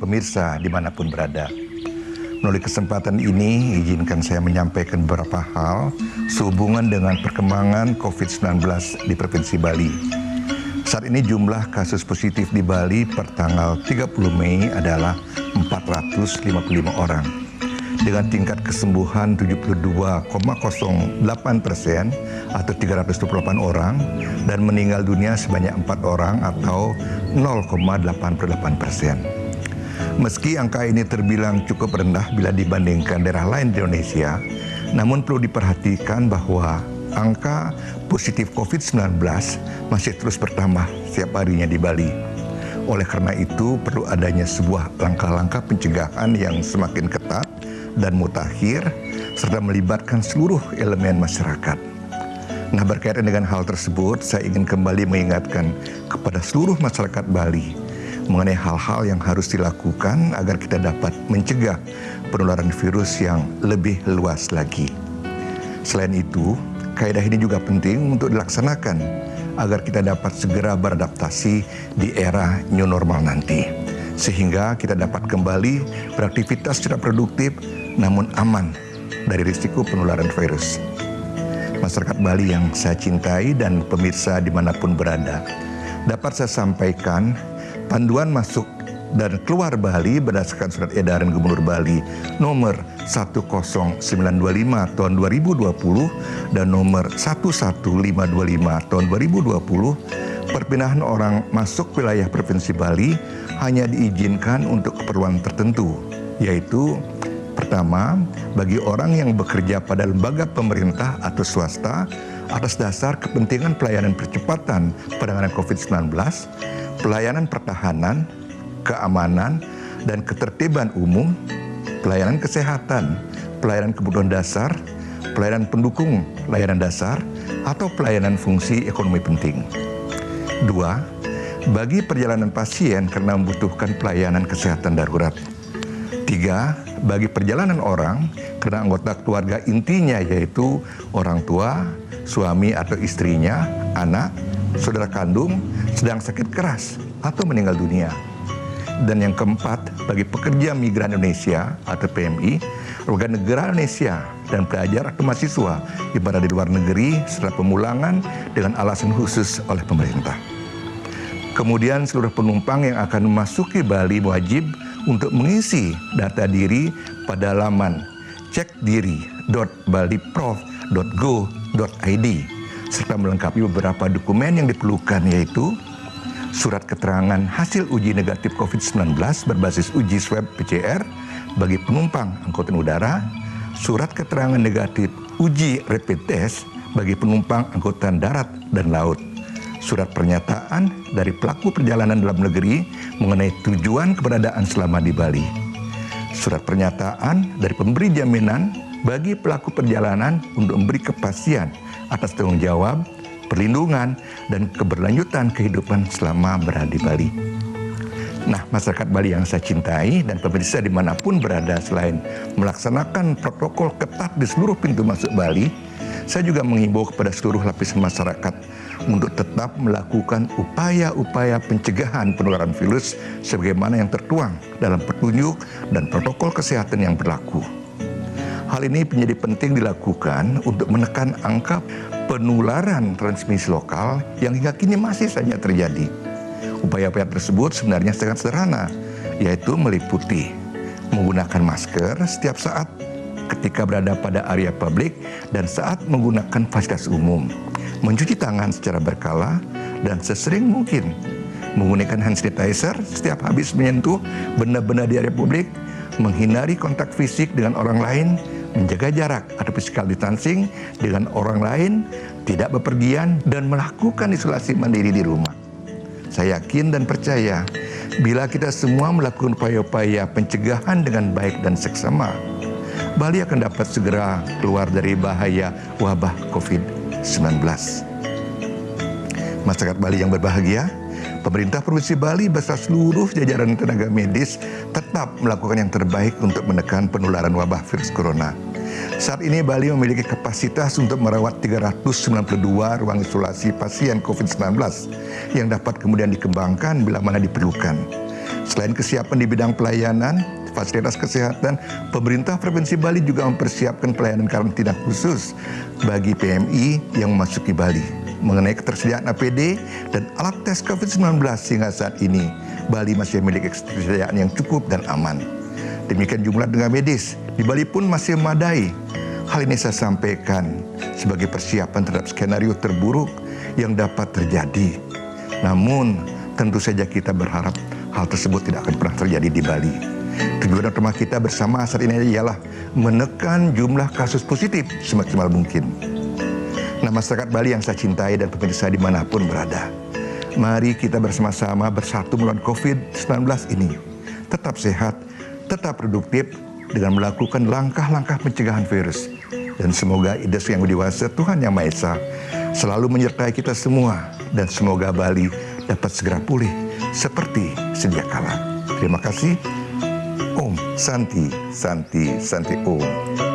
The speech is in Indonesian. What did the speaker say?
pemirsa dimanapun berada. Melalui kesempatan ini, izinkan saya menyampaikan beberapa hal sehubungan dengan perkembangan COVID-19 di Provinsi Bali. Saat ini jumlah kasus positif di Bali per tanggal 30 Mei adalah 455 orang. Dengan tingkat kesembuhan 72,08% atau 328 orang dan meninggal dunia sebanyak 4 orang atau 0,88%. Meski angka ini terbilang cukup rendah bila dibandingkan daerah lain di Indonesia, namun perlu diperhatikan bahwa angka positif COVID-19 masih terus bertambah setiap harinya di Bali. Oleh karena itu, perlu adanya sebuah langkah-langkah pencegahan yang semakin ketat dan mutakhir, serta melibatkan seluruh elemen masyarakat. Nah, berkaitan dengan hal tersebut, saya ingin kembali mengingatkan kepada seluruh masyarakat Bali mengenai hal-hal yang harus dilakukan agar kita dapat mencegah penularan virus yang lebih luas lagi. Selain itu, kaidah ini juga penting untuk dilaksanakan agar kita dapat segera beradaptasi di era new normal nanti, sehingga kita dapat kembali beraktivitas secara produktif namun aman dari risiko penularan virus. Masyarakat Bali yang saya cintai dan pemirsa dimanapun berada, dapat saya sampaikan panduan masuk dan keluar Bali berdasarkan surat edaran Gubernur Bali nomor 10925 tahun 2020 dan nomor 11525 tahun 2020, perpindahan orang masuk wilayah Provinsi Bali hanya diizinkan untuk keperluan tertentu, yaitu pertama, bagi orang yang bekerja pada lembaga pemerintah atau swasta atas dasar kepentingan pelayanan percepatan penanganan COVID-19, pelayanan pertahanan, keamanan, dan ketertiban umum, pelayanan kesehatan, pelayanan kebutuhan dasar, pelayanan pendukung layanan dasar, atau pelayanan fungsi ekonomi penting. Dua, bagi perjalanan pasien karena membutuhkan pelayanan kesehatan darurat. Tiga, bagi perjalanan orang karena anggota keluarga intinya yaitu orang tua, suami atau istrinya, anak, saudara kandung sedang sakit keras atau meninggal dunia. Dan yang keempat, bagi pekerja migran Indonesia atau PMI, warga negara Indonesia dan pelajar atau mahasiswa yang berada di luar negeri setelah pemulangan dengan alasan khusus oleh pemerintah. Kemudian seluruh penumpang yang akan memasuki Bali wajib untuk mengisi data diri pada laman cekdiri.baliprof.go.id serta melengkapi beberapa dokumen yang diperlukan, yaitu surat keterangan hasil uji negatif COVID-19 berbasis uji swab PCR bagi penumpang angkutan udara, surat keterangan negatif uji rapid test bagi penumpang angkutan darat dan laut, surat pernyataan dari pelaku perjalanan dalam negeri mengenai tujuan keberadaan selama di Bali, surat pernyataan dari pemberi jaminan bagi pelaku perjalanan untuk memberi kepastian atas tanggung jawab, perlindungan, dan keberlanjutan kehidupan selama berada di Bali. Nah, masyarakat Bali yang saya cintai dan pemirsa dimanapun berada, selain melaksanakan protokol ketat di seluruh pintu masuk Bali, saya juga menghimbau kepada seluruh lapisan masyarakat untuk tetap melakukan upaya-upaya pencegahan penularan virus sebagaimana yang tertuang dalam petunjuk dan protokol kesehatan yang berlaku. Hal ini menjadi penting dilakukan untuk menekan angka penularan transmisi lokal yang hingga kini masih saja terjadi. Upaya-upaya tersebut sebenarnya sangat sederhana, yaitu meliputi menggunakan masker setiap saat ketika berada pada area publik dan saat menggunakan fasilitas umum, mencuci tangan secara berkala dan sesering mungkin, menggunakan hand sanitizer setiap habis menyentuh benda-benda di area publik, menghindari kontak fisik dengan orang lain, menjaga jarak atau physical distancing dengan orang lain, tidak bepergian, dan melakukan isolasi mandiri di rumah. Saya yakin dan percaya bila kita semua melakukan upaya-upaya pencegahan dengan baik dan seksama, Bali akan dapat segera keluar dari bahaya wabah COVID-19. Masyarakat Bali yang berbahagia, pemerintah Provinsi Bali beserta seluruh jajaran tenaga medis tetap melakukan yang terbaik untuk menekan penularan wabah virus corona. Saat ini Bali memiliki kapasitas untuk merawat 392 ruang isolasi pasien COVID-19 yang dapat kemudian dikembangkan bila mana diperlukan. Selain kesiapan di bidang pelayanan, fasilitas kesehatan, pemerintah Provinsi Bali juga mempersiapkan pelayanan karantina khusus bagi PMI yang memasuki Bali. Mengenai ketersediaan APD dan alat tes COVID-19 hingga saat ini, Bali masih memiliki ketersediaan yang cukup dan aman. Demikian jumlah tenaga medis di Bali pun masih memadai. Hal ini saya sampaikan sebagai persiapan terhadap skenario terburuk yang dapat terjadi. Namun, tentu saja kita berharap hal tersebut tidak akan pernah terjadi di Bali. Tujuan utama kita bersama saat ini ialah menekan jumlah kasus positif semaksimal mungkin. Nah, masyarakat Bali yang saya cintai dan pemirsa dimanapun berada, mari kita bersama-sama bersatu melawan COVID-19 ini. Tetap sehat, tetap produktif dengan melakukan langkah-langkah pencegahan virus. Dan semoga ide Yang Widiwasa Tuhan Yang Maha Esa selalu menyertai kita semua. Dan semoga Bali dapat segera pulih seperti sedia kala. Terima kasih. Om Santi, Santi, Santi Om.